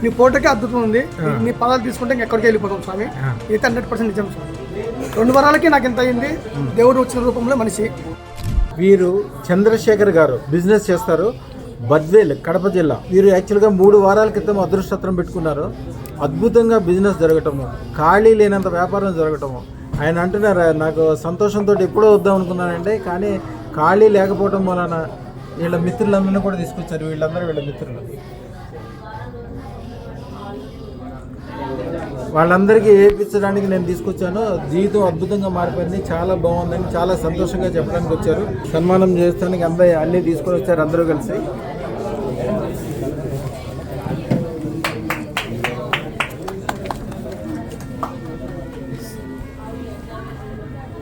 నీ ఫోటోకే అద్భుతం ఉంది. నీ పదాలు తీసుకుంటే ఇంకెక్కడికి వెళ్ళిపోతాం స్వామి. అయితే 100% నిజం స్వామి. 2 వారాలకి నాకు ఎంత అయింది. దేవుడు వచ్చిన రూపంలో మనిషి. వీరు చంద్రశేఖర్ గారు బిజినెస్ చేస్తారు, బద్వేల్, కడప జిల్లా. వీరు యాక్చువల్గా 3 వారాల క్రితం అదృష్టత్రం పెట్టుకున్నారు. అద్భుతంగా బిజినెస్ జరగటము, ఖాళీ లేనంత వ్యాపారం జరగటము. ఆయన అంటున్నారు, నాకు సంతోషంతో ఎప్పుడో వద్దాం అనుకున్నానంటే, కానీ ఖాళీ లేకపోవడం వలన వీళ్ళ మిత్రులందరినీ కూడా తీసుకొచ్చారు. వీళ్ళందరూ వీళ్ళ మిత్రులు. వాళ్ళందరికీ ఏపించడానికి నేను తీసుకొచ్చాను. జీవితం అద్భుతంగా మారిపోయింది, చాలా బాగుందని చాలా సంతోషంగా చెప్పడానికి వచ్చారు. సన్మానం చేస్తానికి అన్నీ తీసుకొని వచ్చారు అందరూ కలిసి.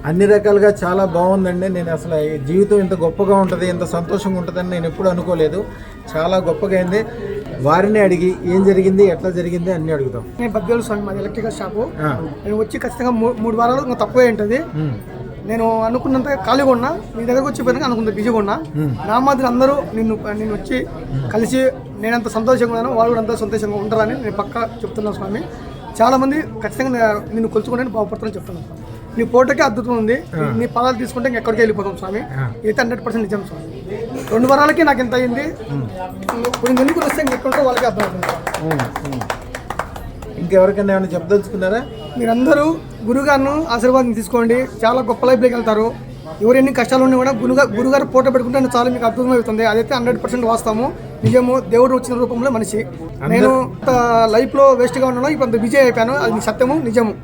అన్ని రకాలుగా చాలా బాగుందండి. నేను అసలు జీవితం ఇంత గొప్పగా ఉంటుంది, ఇంత సంతోషంగా ఉంటుందని నేను ఎప్పుడు అనుకోలేదు. చాలా గొప్పగా అయింది. వారిని అడిగి ఏం జరిగింది, ఎట్లా జరిగింది అన్నీ అడుగుతాం. నేను బద్వేలు స్వామి, మాది ఎలక్ట్రికల్ షాపు. నేను వచ్చి ఖచ్చితంగా 3 వారాలు ఇంకా తక్కువే ఉంటుంది. నేను అనుకున్నంత ఖాళీగా ఉన్నా, నీ దగ్గరకు వచ్చి అనుకున్నంత బిజీగా ఉన్నా. నా మాదిరి అందరూ నిన్ను వచ్చి కలిసి నేనంత సంతోషంగా ఉన్నాను, వాళ్ళు కూడా అంత సంతోషంగా ఉంటారని నేను పక్కా చెప్తున్నాను స్వామి. చాలామంది ఖచ్చితంగా నిన్ను కొలుచుకుని బాగుపడతానని చెప్తున్నాను. నీ ఫోటోకే అద్భుతం ఉంది. నీ పదాలు తీసుకుంటే ఇంకెక్కడికి వెళ్ళిపోతాం స్వామి. అయితే 100% నిజం స్వామి. 2 వారాలకి నాకు ఎంత అయింది. కొన్ని ఎందుకు వస్తే ఇంకెక్కడ వాళ్ళకి అర్థమవుతుంది. ఇంకెవరికైనా ఏమైనా చెప్పదలుచుకున్నారా? మీరందరూ గురుగారిను ఆశీర్వాదం తీసుకోండి, చాలా గొప్ప లైఫ్లోకి వెళ్తారు. ఎవరు ఎన్ని కష్టాలు ఉన్నా కూడా గురుగారు ఫోటో పెట్టుకుంటే చాలా మీకు అద్భుతమవుతుంది. అదైతే 100% వాస్తవము, నిజము. దేవుడు వచ్చిన రూపంలో మనిషి. నేను లైఫ్లో వేస్ట్గా ఉన్నాను, ఇప్పుడు అంత బిజీ అయిపోయాను. అది సత్యము, నిజము.